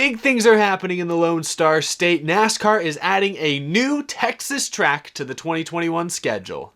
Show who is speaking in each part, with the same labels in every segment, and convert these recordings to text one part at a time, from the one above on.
Speaker 1: Big things are happening in the Lone Star State. NASCAR is adding a new Texas track to the 2021 schedule.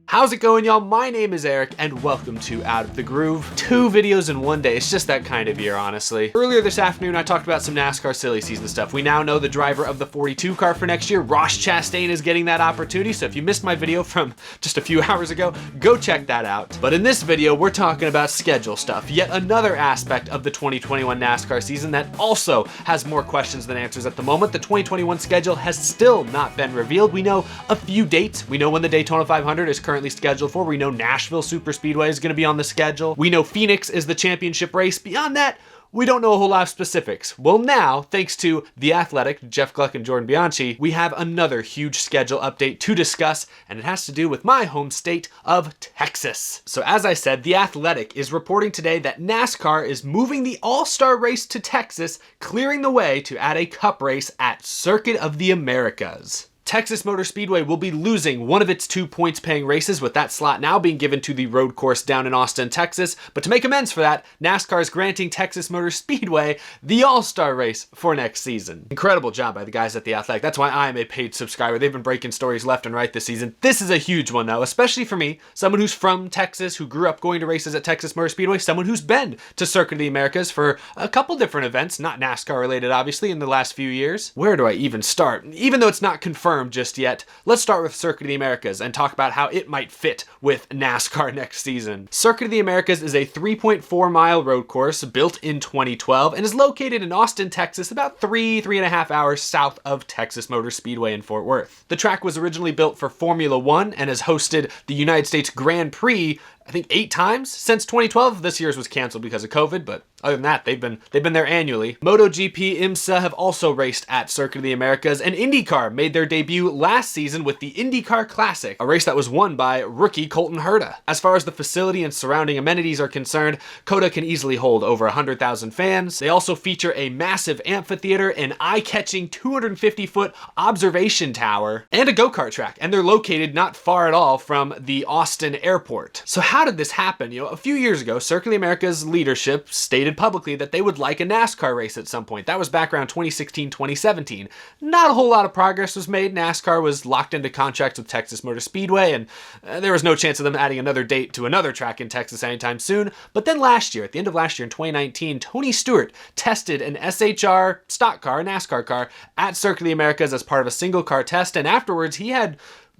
Speaker 1: How's it going, y'all? My name is Eric and welcome to Out of the Groove. 2 videos in one day. It's just that kind of year, honestly. Earlier this afternoon, I talked about some NASCAR silly season stuff. We now know the driver of the 42 car for next year, Ross Chastain, is getting that opportunity. So if you missed my video from just a few hours ago, go check that out. But in this video, we're talking about schedule stuff. Yet another aspect of the 2021 NASCAR season that also has more questions than answers at the moment. The 2021 schedule has still not been revealed. We know a few dates. We know when the Daytona 500 is currently scheduled for. We know Nashville Super Speedway is going to be on the schedule. We know Phoenix is the championship race. Beyond that, we don't know a whole lot of specifics. Well, now, thanks to The Athletic, Jeff Gluck and Jordan Bianchi, we have another huge schedule update to discuss, and it has to do with my home state of Texas. So as I said, The Athletic is reporting today that NASCAR is moving the AllStar Race to Texas, clearing the way to add a cup race at Circuit of the Americas. Texas Motor Speedway will be losing one of its 2 points-paying races, with that slot now being given to the road course down in Austin, Texas. But to make amends for that, NASCAR is granting Texas Motor Speedway the All-Star Race for next season. Incredible job by the guys at The Athletic. That's why I am a paid subscriber. They've been breaking stories left and right this season. This is a huge one, though, especially for me, someone who's from Texas, who grew up going to races at Texas Motor Speedway, someone who's been to Circuit of the Americas for a couple different events, not NASCAR related, obviously, in the last few years. Where do I even start? Even though it's not confirmed just yet, let's start with Circuit of the Americas and talk about how it might fit with NASCAR next season. Circuit of the Americas is a 3.4-mile road course built in 2012 and is located in Austin, Texas, about 3.5 hours south of Texas Motor Speedway in Fort Worth. The track was originally built for Formula One and has hosted the United States Grand Prix, I think 8 times since 2012. This year's was canceled because of COVID, but other than that, they've been there annually. MotoGP, IMSA have also raced at Circuit of the Americas, and IndyCar made their debut last season with the IndyCar Classic, a race that was won by rookie Colton Herta. As far as the facility and surrounding amenities are concerned, COTA can easily hold over 100,000 fans. They also feature a massive amphitheater, an eye-catching 250-foot observation tower, and a go-kart track, and they're located not far at all from the Austin airport. So how did this happen? A few years ago, Circuit of the Americas leadership stated publicly that they would like a NASCAR race at some point. That was back around 2016, 2017. Not a whole lot of progress was made. NASCAR was locked into contracts with Texas Motor Speedway, and there was no chance of them adding another date to another track in Texas anytime soon. But then last year, at the end of last year in 2019, Tony Stewart tested an SHR stock car, a NASCAR car, at Circuit of the Americas as part of a single car test, and afterwards he had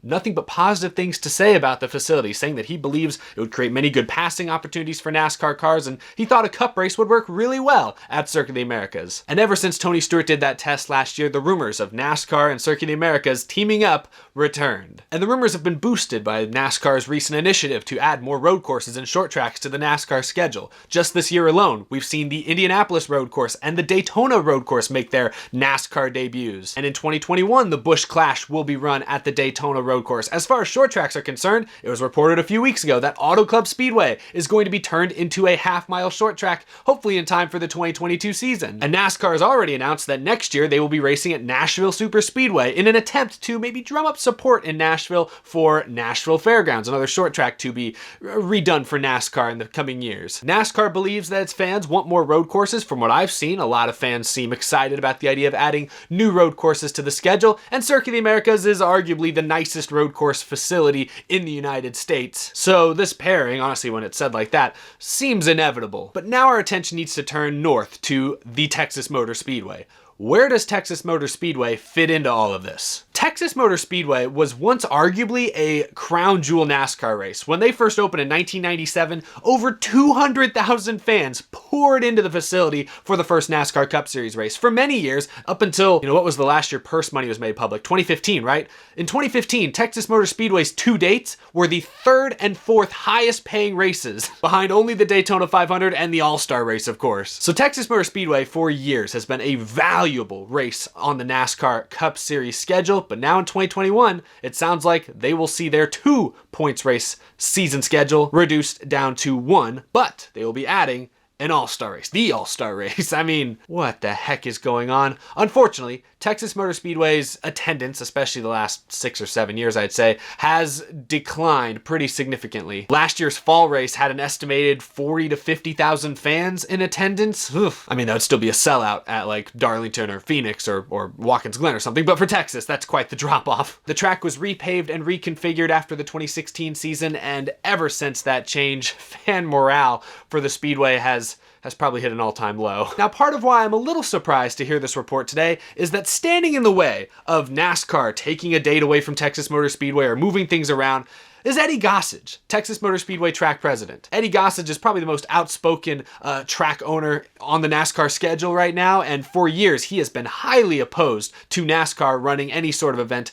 Speaker 1: nothing but positive things to say about the facility, saying that he believes it would create many good passing opportunities for NASCAR cars, and he thought a cup race would work really well at Circuit of the Americas. And ever since Tony Stewart did that test last year, the rumors of NASCAR and Circuit of the Americas teaming up returned. And the rumors have been boosted by NASCAR's recent initiative to add more road courses and short tracks to the NASCAR schedule. Just this year alone, we've seen the Indianapolis road course and the Daytona road course make their NASCAR debuts. And in 2021, the Busch Clash will be run at the Daytona road course. As far as short tracks are concerned, it was reported a few weeks ago that Auto Club Speedway is going to be turned into a half-mile short track, hopefully in time for the 2022 season. And NASCAR has already announced that next year they will be racing at Nashville Super Speedway in an attempt to maybe drum up support in Nashville for Nashville Fairgrounds, another short track to be redone for NASCAR in the coming years. NASCAR believes that its fans want more road courses. From what I've seen, a lot of fans seem excited about the idea of adding new road courses to the schedule, and Circuit of the Americas is arguably the nicest road course facility in the United States. So this pairing, honestly, when it's said like that, seems inevitable. But now our attention needs to turn north to the Texas Motor Speedway. Where does Texas Motor Speedway fit into all of this? Texas Motor Speedway was once arguably a crown jewel NASCAR race. When they first opened in 1997, over 200,000 fans poured into the facility for the first NASCAR Cup Series race. For many years, up until, what was the last year purse money was made public? 2015, right? In 2015, Texas Motor Speedway's 2 dates were the 3rd and 4th highest paying races, behind only the Daytona 500 and the All-Star Race, of course. So Texas Motor Speedway for years has been a valuable race on the NASCAR Cup Series schedule, but now in 2021, it sounds like they will see their 2 points race season schedule reduced down to 1, but they will be adding an all-star race, the all-star race. I mean, what the heck is going on? Unfortunately, Texas Motor Speedway's attendance, especially the last 6 or 7 years, I'd say, has declined pretty significantly. Last year's fall race had an estimated 40 to 50,000 fans in attendance. Oof. I mean, that would still be a sellout at like Darlington or Phoenix or Watkins Glen or something, but for Texas, that's quite the drop-off. The track was repaved and reconfigured after the 2016 season, and ever since that change, fan morale for the Speedway has probably hit an all-time low. Now, part of why I'm a little surprised to hear this report today is that standing in the way of NASCAR taking a date away from Texas Motor Speedway or moving things around is Eddie Gossage, Texas Motor Speedway track president. Eddie Gossage is probably the most outspoken track owner on the NASCAR schedule right now, and for years he has been highly opposed to NASCAR running any sort of event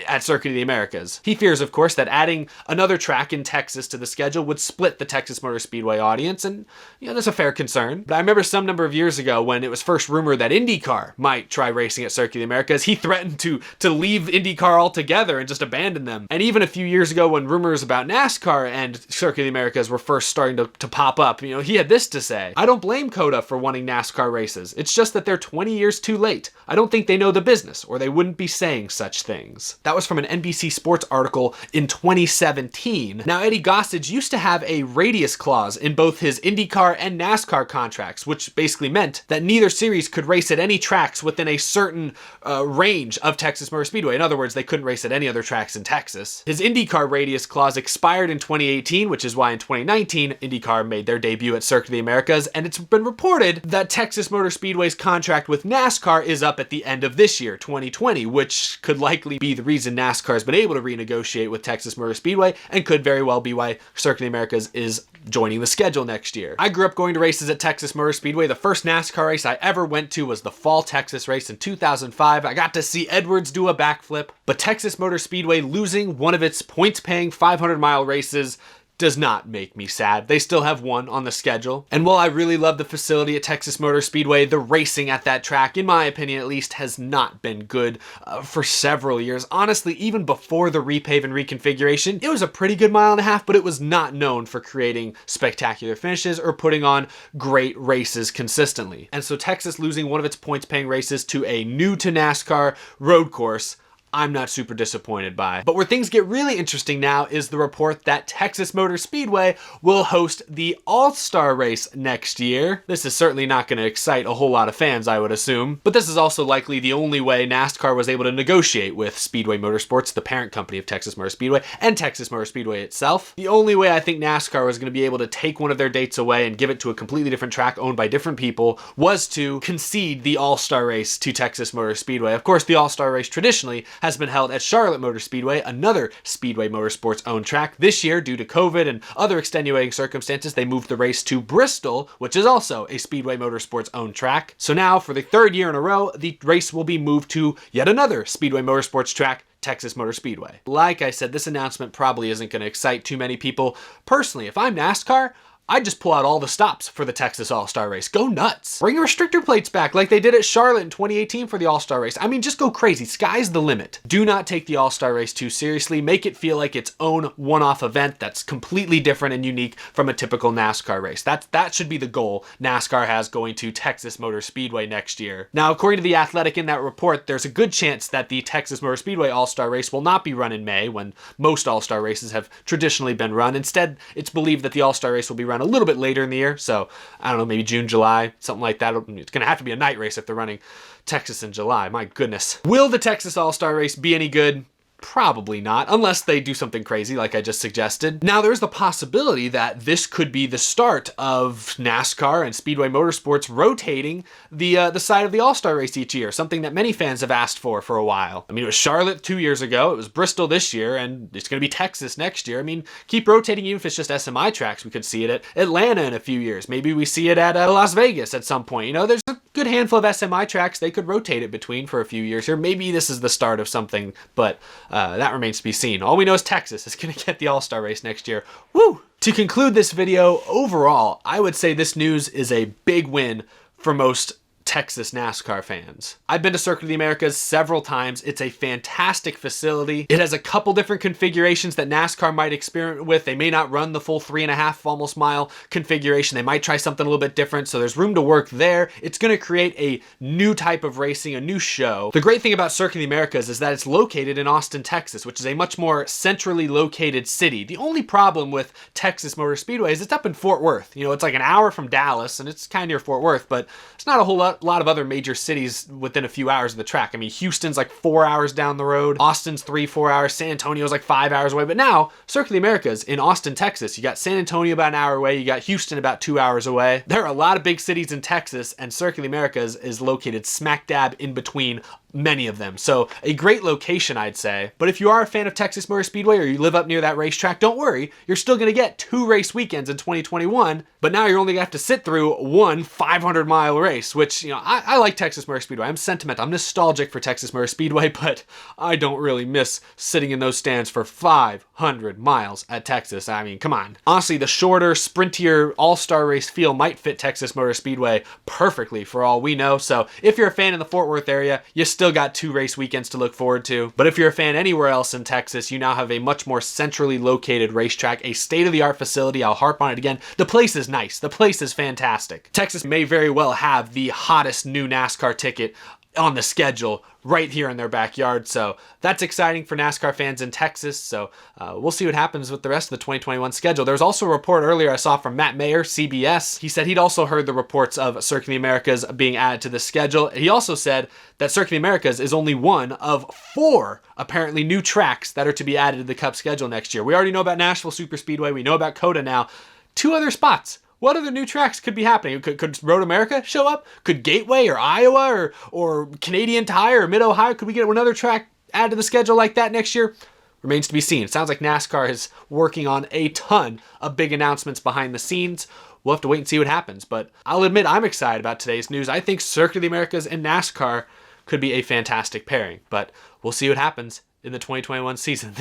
Speaker 1: at Circuit of the Americas. He fears, of course, that adding another track in Texas to the schedule would split the Texas Motor Speedway audience, and that's a fair concern. But I remember some number of years ago when it was first rumored that IndyCar might try racing at Circuit of the Americas, he threatened to leave IndyCar altogether and just abandon them. And even a few years ago when rumors about NASCAR and Circuit of the Americas were first starting to pop up, he had this to say: "I don't blame COTA for wanting NASCAR races. It's just that they're 20 years too late. I don't think they know the business, or they wouldn't be saying such things." That was from an NBC Sports article in 2017. Now, Eddie Gossage used to have a radius clause in both his IndyCar and NASCAR contracts, which basically meant that neither series could race at any tracks within a certain range of Texas Motor Speedway. In other words, they couldn't race at any other tracks in Texas. His IndyCar radius clause expired in 2018, which is why in 2019, IndyCar made their debut at Circuit of the Americas, and it's been reported that Texas Motor Speedway's contract with NASCAR is up at the end of this year, 2020, which could likely be the reason NASCAR has been able to renegotiate with Texas Motor Speedway, and could very well be why Circuit of the Americas is joining the schedule next year. I grew up going to races at Texas Motor Speedway. The first NASCAR race I ever went to was the Fall Texas race in 2005. I got to see Edwards do a backflip, but Texas Motor Speedway losing one of its points-paying 500-mile races does not make me sad. They still have one on the schedule. And while I really love the facility at Texas Motor Speedway, the racing at that track, in my opinion at least, has not been good for several years. Honestly, even before the repave and reconfiguration, it was a pretty good mile and a half, but it was not known for creating spectacular finishes or putting on great races consistently. And so Texas losing one of its points-paying races to a new to NASCAR road course, I'm not super disappointed by. But where things get really interesting now is the report that Texas Motor Speedway will host the AllStar Race next year. This is certainly not going to excite a whole lot of fans, I would assume. But this is also likely the only way NASCAR was able to negotiate with Speedway Motorsports, the parent company of Texas Motor Speedway, and Texas Motor Speedway itself. The only way I think NASCAR was going to be able to take one of their dates away and give it to a completely different track owned by different people was to concede the AllStar Race to Texas Motor Speedway. Of course, the AllStar Race traditionally has been held at Charlotte Motor Speedway, another Speedway Motorsports owned track. This year, due to COVID and other extenuating circumstances, they moved the race to Bristol, which is also a Speedway Motorsports owned track. So now, for the third year in a row, the race will be moved to yet another Speedway Motorsports track, Texas Motor Speedway. Like I said, this announcement probably isn't going to excite too many people. Personally, if I'm NASCAR, I'd just pull out all the stops for the Texas All-Star Race. Go nuts. Bring the restrictor plates back like they did at Charlotte in 2018 for the All-Star Race. I mean, just go crazy. Sky's the limit. Do not take the All-Star Race too seriously. Make it feel like its own one-off event that's completely different and unique from a typical NASCAR race. That should be the goal NASCAR has going to Texas Motor Speedway next year. Now, according to The Athletic in that report, there's a good chance that the Texas Motor Speedway All-Star Race will not be run in May, when most All-Star races have traditionally been run. Instead, it's believed that the All-Star Race will be run a little bit later in the year, so I don't know, maybe June, July, something like that. It's going to have to be a night race if they're running Texas in July. My goodness. Will the Texas All-Star Race be any good? Probably not, unless they do something crazy like I just suggested. Now, there's the possibility that this could be the start of NASCAR and Speedway Motorsports rotating the side of the All-Star Race each year, something that many fans have asked for a while. I mean, it was Charlotte 2 years ago, it was Bristol this year, and it's going to be Texas next year. I mean, keep rotating, even if it's just SMI tracks. We could see it at Atlanta in a few years. Maybe we see it at Las Vegas at some point. There's a good handful of SMI tracks they could rotate it between for a few years here. Maybe this is the start of something, but that remains to be seen. All we know is Texas is going to get the All-Star Race next year. Woo! To conclude this video, overall, I would say this news is a big win for most Texas NASCAR fans. I've been to Circuit of the Americas several times. It's a fantastic facility. It has a couple different configurations that NASCAR might experiment with. They may not run the full 3.5 almost mile configuration. They might try something a little bit different, so there's room to work there. It's going to create a new type of racing, a new show. The great thing about Circuit of the Americas is that it's located in Austin, Texas, which is a much more centrally located city. The only problem with Texas Motor Speedway is it's up in Fort Worth. You know, it's like an hour from Dallas, and it's kind of near Fort Worth, but it's not a whole lot of other major cities within a few hours of the track. I mean, Houston's like 4 hours down the road. Austin's 3-4 hours. San Antonio's like 5 hours away. But now, Circuit of the Americas in Austin, Texas. You got San Antonio about an hour away. You got Houston about 2 hours away. There are a lot of big cities in Texas, and Circuit of the Americas is located smack dab in between many of them. So a great location, I'd say. But if you are a fan of Texas Motor Speedway or you live up near that racetrack, don't worry. You're still going to get 2 race weekends in 2021, but now you're only going to have to sit through one 500-mile race, which, you know, I like Texas Motor Speedway. I'm sentimental. I'm nostalgic for Texas Motor Speedway, but I don't really miss sitting in those stands for 500 miles at Texas. I mean, come on. Honestly, the shorter, sprintier AllStar Race feel might fit Texas Motor Speedway perfectly for all we know. So if you're a fan in the Fort Worth area, you still got 2 race weekends to look forward to. But if you're a fan anywhere else in Texas, you now have a much more centrally located racetrack, a state-of-the-art facility. I'll harp on it again. The place is nice. The place is fantastic. Texas may very well have the hottest new NASCAR ticket on the schedule right here in their backyard. So that's exciting for NASCAR fans in Texas. So we'll see what happens with the rest of the 2021 schedule. There was also a report earlier I saw from Matt Mayer, CBS. He said he'd also heard the reports of Circuit of the Americas being added to the schedule. He also said that Circuit of the Americas is only one of 4 apparently new tracks that are to be added to the Cup schedule next year. We already know about Nashville Super Speedway. We know about COTA now. 2 other spots. What other new tracks could be happening? Could Road America show up? Could Gateway or Iowa or Canadian Tire or Mid-Ohio? Could we get another track added to the schedule like that next year? Remains to be seen. It sounds like NASCAR is working on a ton of big announcements behind the scenes. We'll have to wait and see what happens. But I'll admit I'm excited about today's news. I think Circuit of the Americas and NASCAR could be a fantastic pairing. But we'll see what happens in the 2021 season.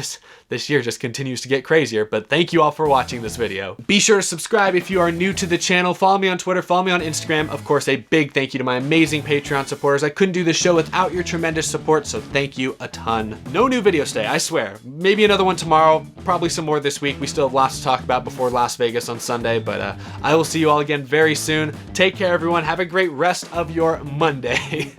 Speaker 1: This year just continues to get crazier, but thank you all for watching this video. Be sure to subscribe if you are new to the channel. Follow me on Twitter, follow me on Instagram. Of course, a big thank you to my amazing Patreon supporters. I couldn't do this show without your tremendous support, so thank you a ton. No new videos today, I swear. Maybe another one tomorrow, probably some more this week. We still have lots to talk about before Las Vegas on Sunday, but I will see you all again very soon. Take care, everyone. Have a great rest of your Monday.